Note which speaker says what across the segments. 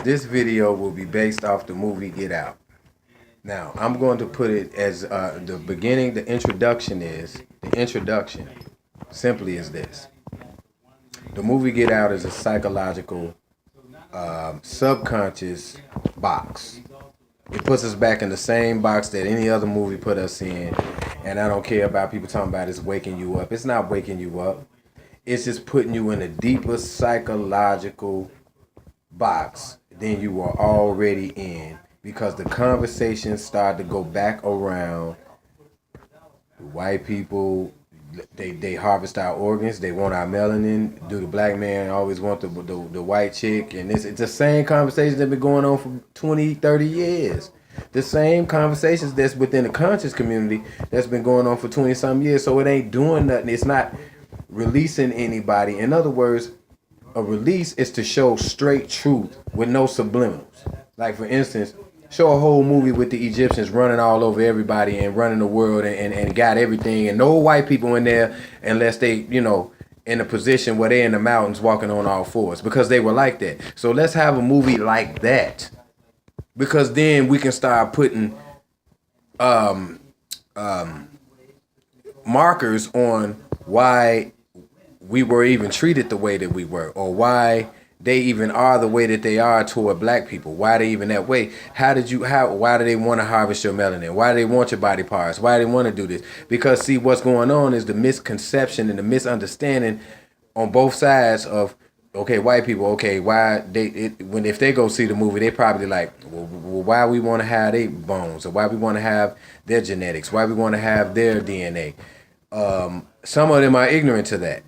Speaker 1: This video will be based off the movie Get Out. Now, I'm going to put it as the beginning, the introduction simply is this. The movie Get Out is a psychological, subconscious box. It puts us back in the same box that any other movie put us in. And I don't care about people talking about it's waking you up. It's not waking you up. It's just putting you in a deeper psychological box than you were already in, because the conversations start to go back around. White people, they harvest our organs. They want our melanin. Do the black man always want the white chick? And it's the same conversations that have been going on for 20, 30 years. The same conversations that's within the conscious community that's been going on for 20 some years. So it ain't doing nothing. It's not releasing anybody. In other words, a release is to show straight truth with no subliminals. Like, for instance, show a whole movie with the Egyptians running all over everybody and running the world and got everything, and no white people in there unless they, in a position where they're in the mountains walking on all fours, because they were like that. So let's have a movie like that, because then we can start putting markers on why we were even treated the way that we were, or why they even are the way that they are toward black people. Why they even that way? Why do they want to harvest your melanin? Why do they want your body parts? Why do they want to do this? Because see, what's going on is the misconception and the misunderstanding on both sides of, okay, white people, okay, if they go see the movie, they probably like, well, why we want to have their bones, or why we want to have their genetics, why we want to have their DNA. Some of them are ignorant to that.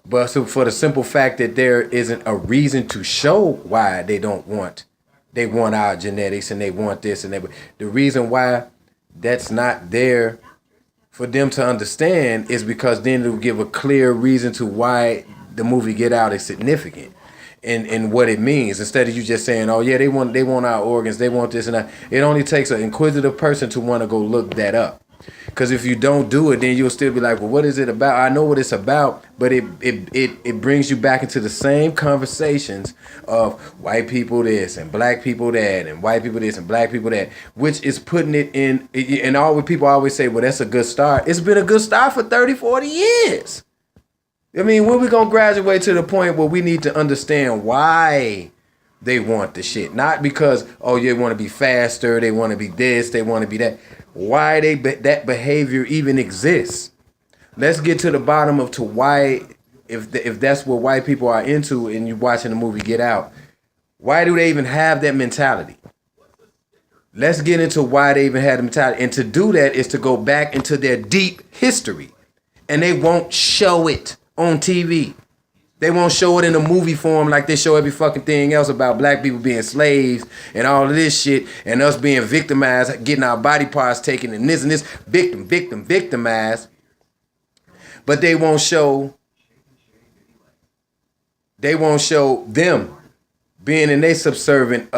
Speaker 1: But so for the simple fact that there isn't a reason to show why they want our genetics and they want this and that. The reason why that's not there for them to understand is because then it'll give a clear reason to why the movie Get Out is significant and what it means. Instead of you just saying, oh yeah, they want our organs, they want this and that. It only takes an inquisitive person to want to go look that up. Because if you don't do it, then you'll still be like, well, what is it about? I know what it's about, but it brings you back into the same conversations of white people this and black people that, and white people this and black people that, which is putting it in. And all people always say, well, that's a good start. It's been a good start for 30, 40 years. I mean, when we going to graduate to the point where we need to understand why they want the shit? Not because, oh, they want to be faster, they want to be this, they want to be that. Why that behavior even exists. Let's get to the bottom of why, if that's what white people are into and you're watching the movie Get Out, why do they even have that mentality? Let's get into why they even had the mentality. And to do that is to go back into their deep history. And they won't show it on TV. They won't show it in a movie form like they show every fucking thing else about black people being slaves and all of this shit, and us being victimized, getting our body parts taken, and this, victimized. But they won't show them being in their subservient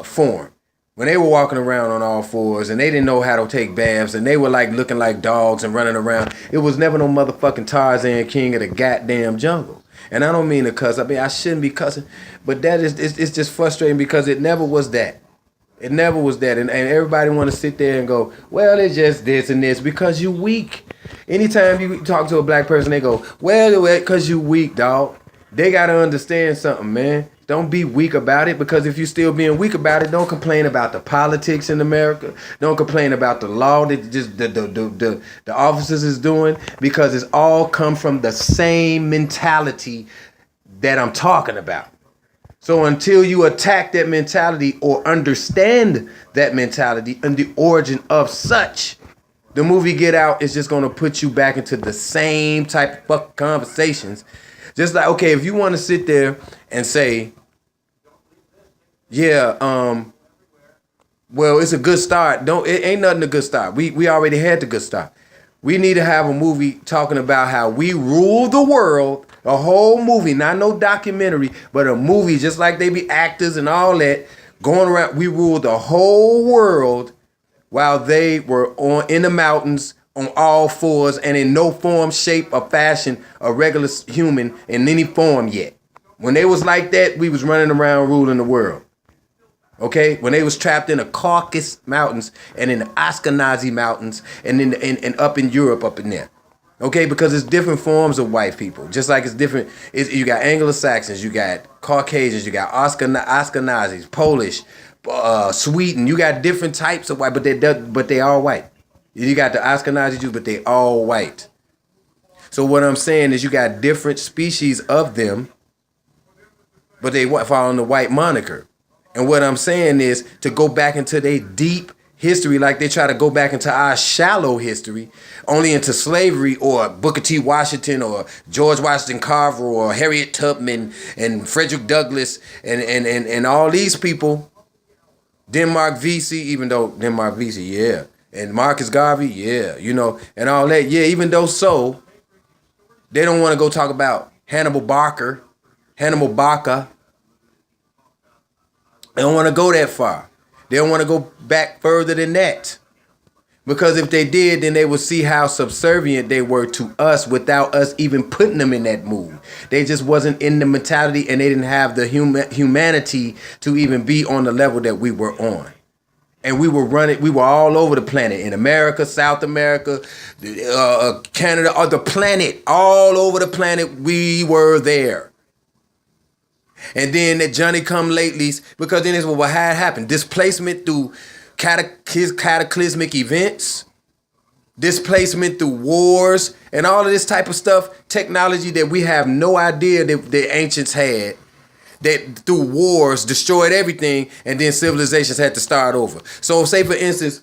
Speaker 1: form. When they were walking around on all fours and they didn't know how to take baths and they were like looking like dogs and running around, it was never no motherfucking Tarzan King of the goddamn jungle. And I don't mean to cuss. I mean, I shouldn't be cussing, but that is, it's just frustrating because it never was that. It never was that. And everybody want to sit there and go, well, it's just this and this because you weak. Anytime you talk to a black person, they go, well, because you weak, dog. They got to understand something, man. Don't be weak about it, because if you're still being weak about it, don't complain about the politics in America. Don't complain about the law that just the officers is doing, because it's all come from the same mentality that I'm talking about. So until you attack that mentality or understand that mentality and the origin of such, the movie Get Out is just going to put you back into the same type of fucking conversations. Just like, okay, if you want to sit there and say, yeah, well, it's a good start. It ain't nothing a good start. We already had the good start. We need to have a movie talking about how we rule the world. A whole movie, not no documentary, but a movie, just like they be actors and all that, going around. We ruled the whole world while they were in the mountains on all fours and in no form, shape, or fashion a regular human in any form yet. When they was like that, we was running around ruling the world. Okay, when they was trapped in the Caucasus Mountains and in the Ashkenazi Mountains and and up in Europe up in there. Okay, because it's different forms of white people. Just like it's different. You got Anglo-Saxons, you got Caucasians, you got Ashkenazis, Polish, Sweden. You got different types of white, but they all white. You got the Ashkenazi Jews, but they all white. So what I'm saying is you got different species of them, but they fall on the white moniker. And what I'm saying is to go back into their deep history, like they try to go back into our shallow history, only into slavery or Booker T. Washington or George Washington Carver or Harriet Tubman and Frederick Douglass and all these people, Denmark Vesey, even though Denmark Vesey, yeah, and Marcus Garvey, yeah, you know, and all that, yeah, even though so, they don't want to go talk about Hannibal Barca. They don't want to go that far. They don't want to go back further than that. Because if they did, then they would see how subservient they were to us without us even putting them in that mood. They just wasn't in the mentality and they didn't have the humanity to even be on the level that we were on. And we were all over the planet, in America, South America, Canada, or the planet, all over the planet, we were there. And then the Johnny come latelys, because then is what had happened. Displacement through cataclysmic events, displacement through wars, and all of this type of stuff, technology that we have no idea that the ancients had, that through wars destroyed everything, and then civilizations had to start over. So say, for instance,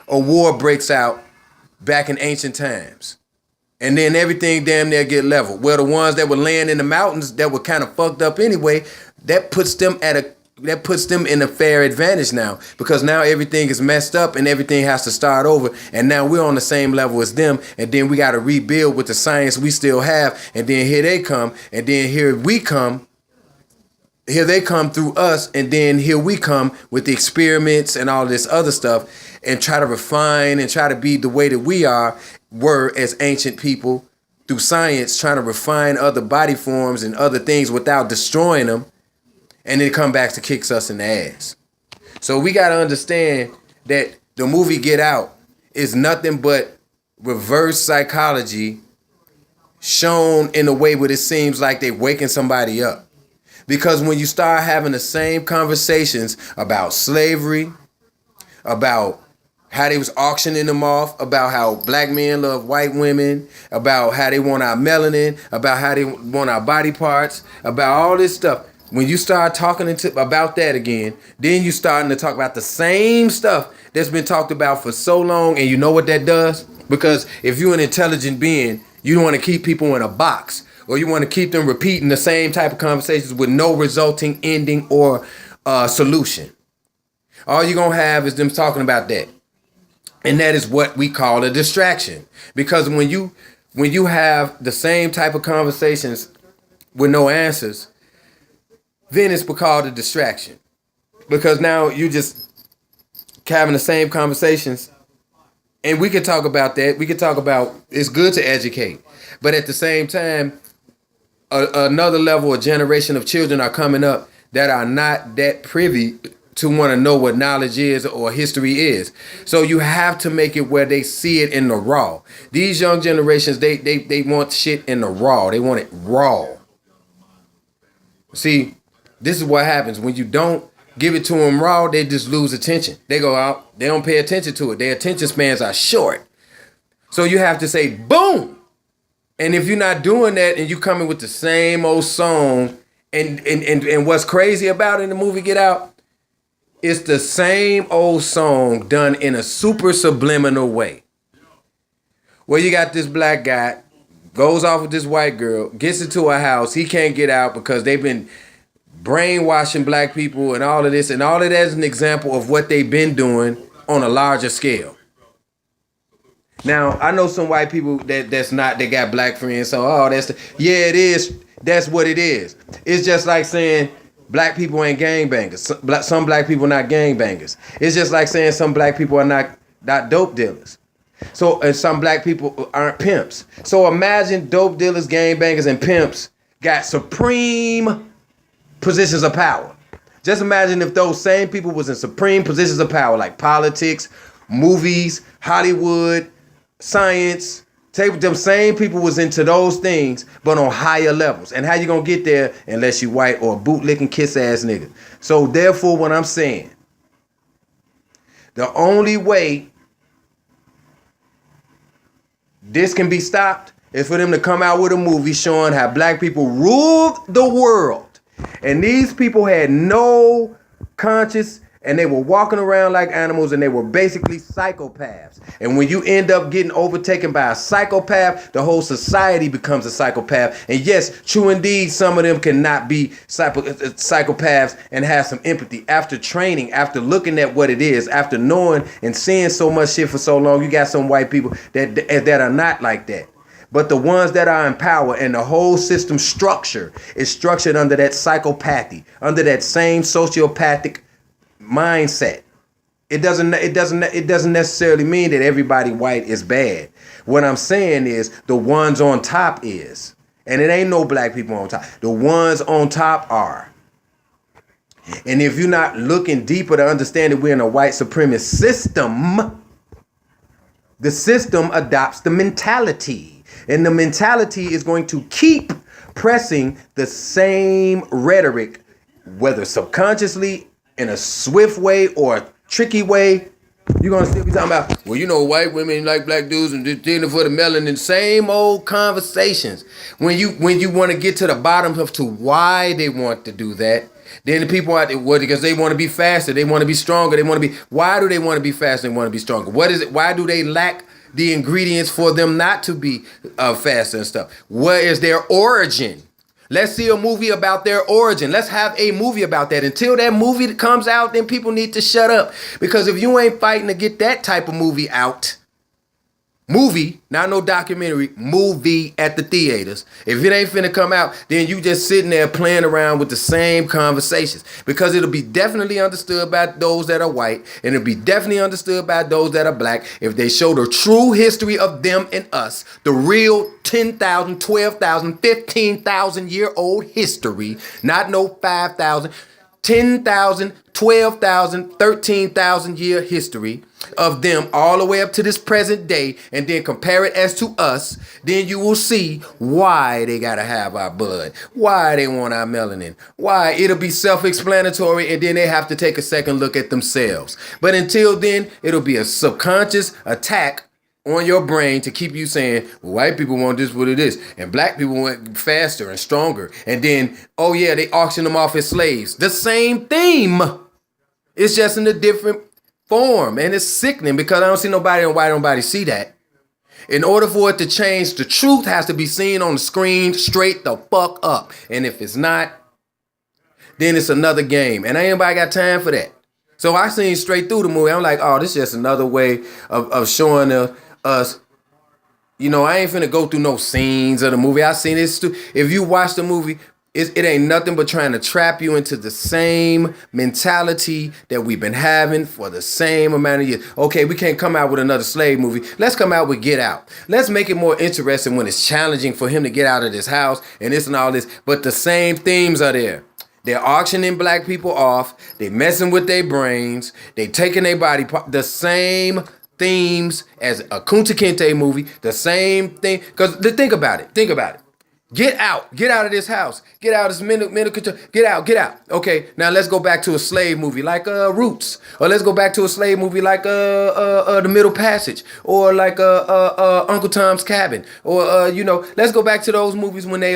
Speaker 1: a war breaks out back in ancient times. And then everything damn near get leveled. Well, the ones that were laying in the mountains that were kind of fucked up anyway, that puts them in a fair advantage now, because now everything is messed up and everything has to start over. And now we're on the same level as them. And then we got to rebuild with the science we still have. And then here they come. And then here we come. Here they come through us. And then here we come with the experiments and all this other stuff, and try to refine and try to be the way that we were as ancient people through science, trying to refine other body forms and other things without destroying them, and then come back to kicks us in the ass. So we got to understand that the movie Get Out is nothing but reverse psychology shown in a way where it seems like they're waking somebody up. Because when you start having the same conversations about slavery, about how they was auctioning them off, about how black men love white women, about how they want our melanin, about how they want our body parts, about all this stuff. When you start talking about that again, then you starting to talk about the same stuff that's been talked about for so long. And you know what that does? Because if you're an intelligent being, you don't want to keep people in a box, or you want to keep them repeating the same type of conversations with no resulting ending or solution. All you're going to have is them talking about that. And that is what we call a distraction. Because when you have the same type of conversations with no answers, then it's called a distraction. Because now you just having the same conversations. And we can talk about that. We can talk about it's good to educate. But at the same time, another level, a generation of children are coming up that are not that privy to want to know what knowledge is or history is. So you have to make it where they see it in the raw. These young generations, they want shit in the raw. They want it raw. See, this is what happens. When you don't give it to them raw, they just lose attention. They go out, they don't pay attention to it. Their attention spans are short. So you have to say, boom. And if you're not doing that and you coming with the same old song, and what's crazy about it in the movie Get Out, it's the same old song done in a super subliminal way. Where you got this black guy, goes off with this white girl, gets into a house, he can't get out because they've been brainwashing black people and all of this. And all of that is an example of what they've been doing on a larger scale. Now, I know some white people they got black friends, so yeah, it is. That's what it is. It's just like saying black people ain't gangbangers. Some black people not gangbangers. It's just like saying some black people are not dope dealers. So, and some black people aren't pimps. So imagine dope dealers, gangbangers, and pimps got supreme positions of power. Just imagine if those same people was in supreme positions of power, like politics, movies, Hollywood, science. Them same people was into those things, but on higher levels. And how you gonna get there unless you white or a bootlicking kiss ass nigga? So therefore, what I'm saying, the only way this can be stopped is for them to come out with a movie showing how black people ruled the world. And these people had no conscience, and they were walking around like animals, and they were basically psychopaths. And when you end up getting overtaken by a psychopath, the whole society becomes a psychopath. And yes, true indeed, some of them cannot be psychopaths and have some empathy. After training, after looking at what it is, after knowing and seeing so much shit for so long, you got some white people that are not like that. But the ones that are in power, and the whole system structure is structured under that psychopathy, under that same sociopathic mindset. It doesn't necessarily mean that everybody white is bad. What I'm saying is the ones on top is. And it ain't no black people on top. The ones on top are. And if you're not looking deeper to understand that we're in a white supremacist system, the system adopts the mentality. And the mentality is going to keep pressing the same rhetoric, whether subconsciously, in a swift way or a tricky way. You're going to still be talking about, well, you know, white women like black dudes and dinner for the melanin. Same old conversations. When you want to get to the bottom of to why they want to do that, then the people out there, well, because they want to be faster, they want to be stronger, why do they want to be faster and want to be stronger? What is it? Why do they lack the ingredients for them not to be faster and stuff? What is their origin? Let's see a movie about their origin. Let's have a movie about that. Until that movie comes out, then people need to shut up. Because if you ain't fighting to get that type of movie out, movie, not no documentary, movie at the theaters. If it ain't finna come out, then you just sitting there playing around with the same conversations. Because it'll be definitely understood by those that are white, and it'll be definitely understood by those that are black if they show the true history of them and us, the real 10,000, 12,000, 15,000 year old history, not no 5,000, 10,000, 12,000, 13,000 year history of them all the way up to this present day, and then compare it as to us, then you will see why they gotta have our blood, why they want our melanin, why it'll be self-explanatory, and then they have to take a second look at themselves. But until then, it'll be a subconscious attack on your brain to keep you saying, well, white people want this, what it is, and black people want faster and stronger, and then, oh yeah, they auction them off as slaves. The same theme. It's just in a different form, and it's sickening because I don't see nobody and why nobody see that. In order for it to change, the truth has to be seen on the screen straight the fuck up. And if it's not, then it's another game. And ain't nobody got time for that. So I seen straight through the movie. I'm like, oh, this is just another way of showing us. You know, I ain't finna go through no scenes of the movie. I seen this. If you watch the movie, it ain't nothing but trying to trap you into the same mentality that we've been having for the same amount of years. Okay, we can't come out with another slave movie. Let's come out with Get Out. Let's make it more interesting when it's challenging for him to get out of this house and this and all this. But the same themes are there. They're auctioning black people off. They messing with their brains. They taking their body part. The same themes as a Kunta Kinte movie. The same thing. Because think about it. Get out of this house. Get out of this mental control. Get out. Okay, now let's go back to a slave movie like Roots, or let's go back to a slave movie like The Middle Passage, or like Uncle Tom's Cabin, or let's go back to those movies when they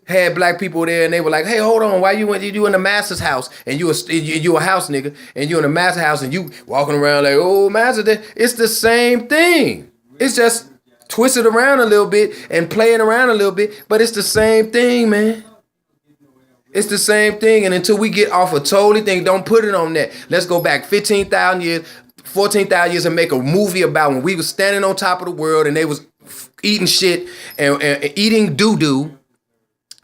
Speaker 1: had black people there and they were like, hey, hold on, why you in the master's house and you a house nigga and you in the master's house and you walking around like, oh, master, it's the same thing. It's just twisted around a little bit and playing around a little bit, but it's the same thing, man. It's the same thing. And until we get off a totally thing, don't put it on that. Let's go back 15,000 years, 14,000 years and make a movie about when we was standing on top of the world and they was eating shit and eating doo-doo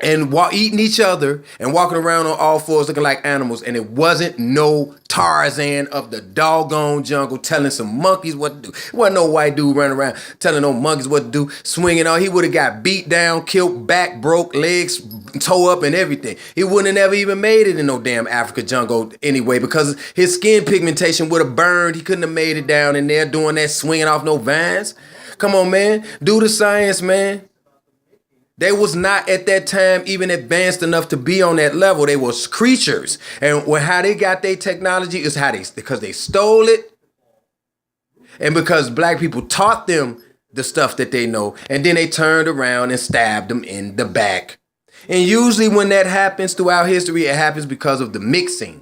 Speaker 1: and eating each other and walking around on all fours looking like animals. And it wasn't no Tarzan of the doggone jungle telling some monkeys what to do. It wasn't no white dude running around telling no monkeys what to do, swinging on. He would have got beat down, killed, back broke, legs toe up and everything. He wouldn't have never even made it in no damn Africa jungle anyway, because his skin pigmentation would have burned. He couldn't have made it down in there doing that, swinging off no vines. Come on, man. Do the science, man. They was not at that time even advanced enough to be on that level. They was creatures. And how they got their technology is because they stole it, and because black people taught them the stuff that they know, and then they turned around and stabbed them in the back. And usually when that happens throughout history, it happens because of the mixing.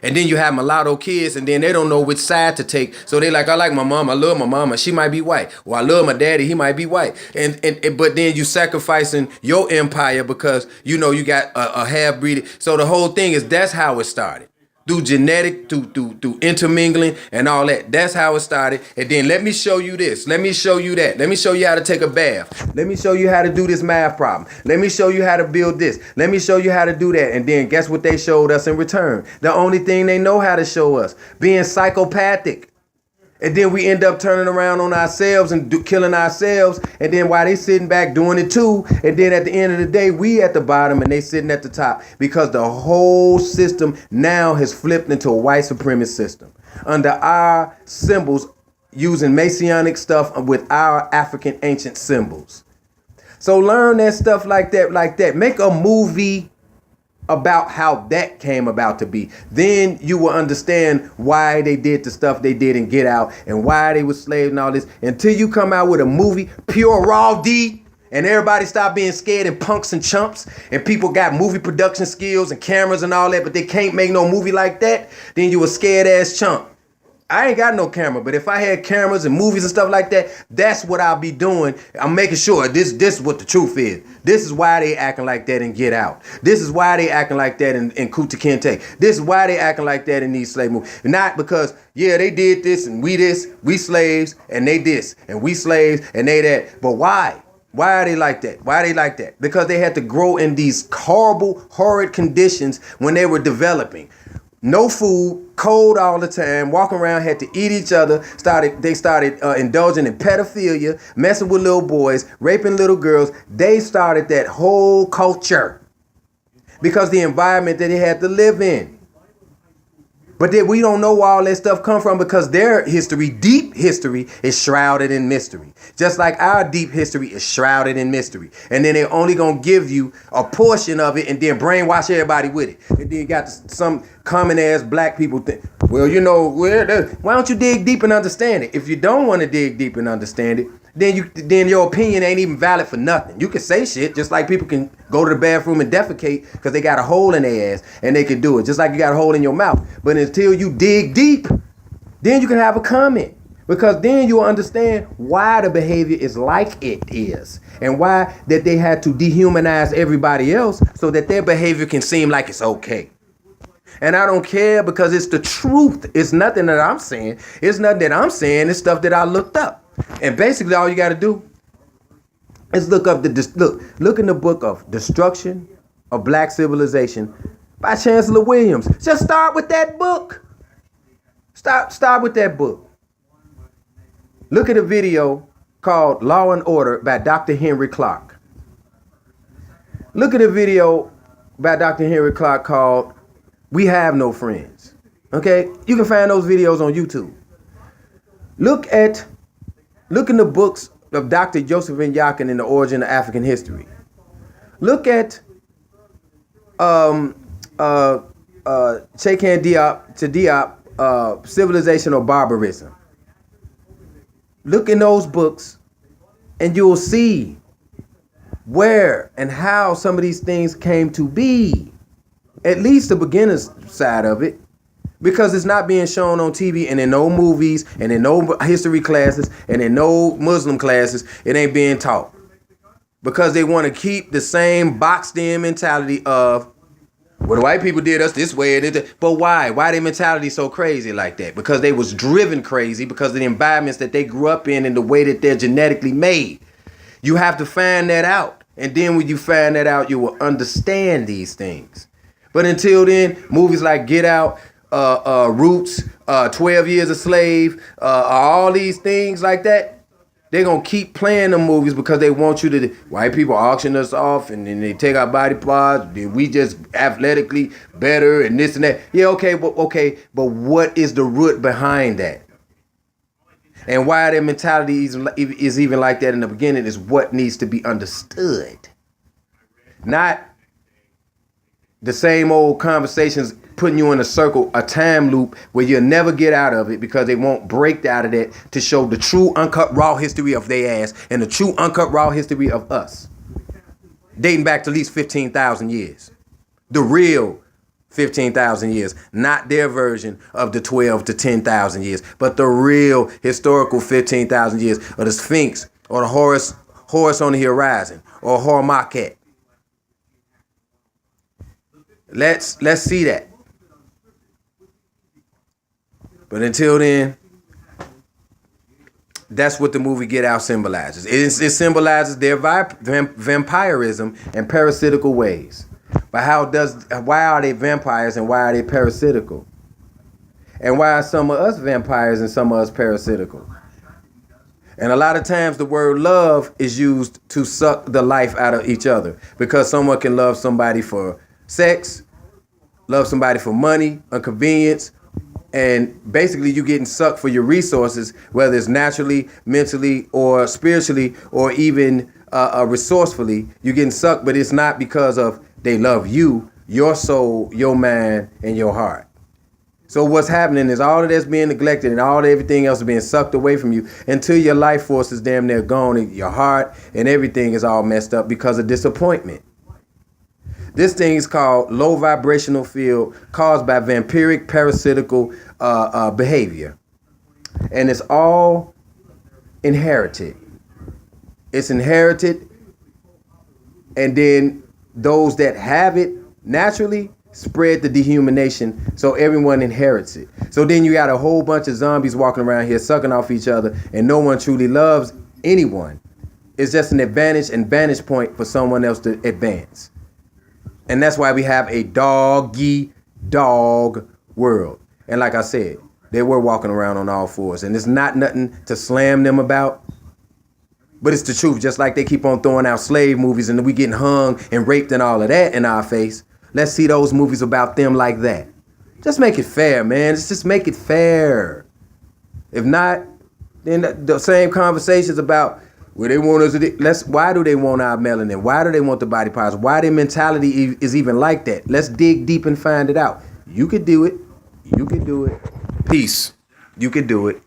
Speaker 1: And then you have mulatto kids, and then they don't know which side to take. So they like, I like my mom, I love my mama, she might be white. Or I love my daddy, he might be white. And but then you sacrificing your empire because you know you got a half breed. So the whole thing is, that's how it started. Through genetic, through intermingling and all that. That's how it started. And then let me show you this. Let me show you that. Let me show you how to take a bath. Let me show you how to do this math problem. Let me show you how to build this. Let me show you how to do that. And then guess what they showed us in return? The only thing they know how to show us. Being psychopathic. And then we end up turning around on ourselves and killing ourselves. And then while they sitting back doing it too. And then at the end of the day, we at the bottom and they sitting at the top. Because the whole system now has flipped into a white supremacist system. Under our symbols, using Masonic stuff with our African ancient symbols. So learn that stuff like that. Make a movie about how that came about to be. Then you will understand why they did the stuff they did in Get Out and why they were slaves and all this. Until you come out with a movie, pure raw D, and everybody stop being scared and punks and chumps, and people got movie production skills and cameras and all that, but they can't make no movie like that, then you a scared ass chump. I ain't got no camera, but if I had cameras and movies and stuff like that, that's what I'll be doing. I'm making sure this is what the truth is. This is why they acting like that in Get Out. This is why they acting like that in Kunta Kinte. This is why they acting like that in these slave movies. Not because, yeah, they did this and we slaves, and they this, and we slaves, and they that. But why? Why are they like that? Why are they like that? Because they had to grow in these horrible, horrid conditions when they were developing. No food, cold all the time, walking around, had to eat each other. They started indulging in pedophilia, messing with little boys, raping little girls. They started that whole culture because the environment that they had to live in. But then we don't know where all that stuff come from because their history, deep history, is shrouded in mystery. Just like our deep history is shrouded in mystery. And then they're only going to give you a portion of it and then brainwash everybody with it. And then you got some common ass black people think, well, you know, why don't you dig deep and understand it? If you don't want to dig deep and understand it, then your opinion ain't even valid for nothing. You can say shit just like people can go to the bathroom and defecate because they got a hole in their ass and they can do it just like you got a hole in your mouth. But until you dig deep, then you can have a comment, because then you'll understand why the behavior is like it is and why that they had to dehumanize everybody else so that their behavior can seem like it's okay. And I don't care because it's the truth. It's nothing that I'm saying. It's nothing that I'm saying. It's stuff that I looked up. And basically all you got to do is look up look in the book of Destruction of Black Civilization by Chancellor Williams. Just start with that book. Start with that book. Look at a video called Law and Order by Dr. Henry Clark. Look at a video by Dr. Henry Clark called We Have No Friends. Okay? You can find those videos on YouTube. Look in the books of Dr. Josephine Yakin in The Origin of African History. Look at Cheikh Diop, Civilization or Barbarism. Look in those books and you'll see where and how some of these things came to be. At least the beginner's side of it. Because it's not being shown on TV and in no movies and in no history classes and in no Muslim classes. It ain't being taught. Because they want to keep the same boxed in mentality of, well, the white people did us this way. But why? Why their mentality so crazy like that? Because they was driven crazy because of the environments that they grew up in and the way that they're genetically made. You have to find that out. And then when you find that out, you will understand these things. But until then, movies like Get Out, Roots, 12 Years a Slave, all these things like that, they're going to keep playing them movies because they want you to, white people auction us off and then they take our body parts, then we just athletically better and this and that. Yeah, okay, but what is the root behind that? And why their mentality is even like that in the beginning is what needs to be understood. Not the same old conversations putting you in a circle, a time loop where you'll never get out of it because they won't break out of that to show the true uncut raw history of their ass and the true uncut raw history of us. Dating back to at least 15,000 years. The real 15,000 years, not their version of the 12 to 10,000 years, but the real historical 15,000 years of the Sphinx or the Horus on the horizon or Hormaket. Let's see that. But until then, that's what the movie Get Out symbolizes. It symbolizes their vampirism and parasitical ways. But why are they vampires and why are they parasitical? And why are some of us vampires and some of us parasitical? And a lot of times the word love is used to suck the life out of each other because someone can love somebody for sex, love somebody for money, or convenience, and basically you getting sucked for your resources, whether it's naturally, mentally, or spiritually, or even resourcefully. You're getting sucked, but it's not because of they love you, your soul, your mind, and your heart. So what's happening is all of that's being neglected and all everything else is being sucked away from you until your life force is damn near gone and your heart and everything is all messed up because of disappointment. This thing is called low vibrational field caused by vampiric parasitical behavior. And it's all inherited. It's inherited. And then those that have it naturally spread the dehumanization so everyone inherits it. So then you got a whole bunch of zombies walking around here sucking off each other and no one truly loves anyone. It's just an advantage and vantage point for someone else to advance. And that's why we have a dog world. And like I said, they were walking around on all fours. And it's not nothing to slam them about. But it's the truth. Just like they keep on throwing out slave movies and we getting hung and raped and all of that in our face. Let's see those movies about them like that. Just make it fair, man. Just make it fair. If not, then the same conversations about where they want us to, why do they want our melanin? Why do they want the body parts? Why their mentality is even like that? Let's dig deep and find it out. You could do it. You can do it. Peace. You can do it.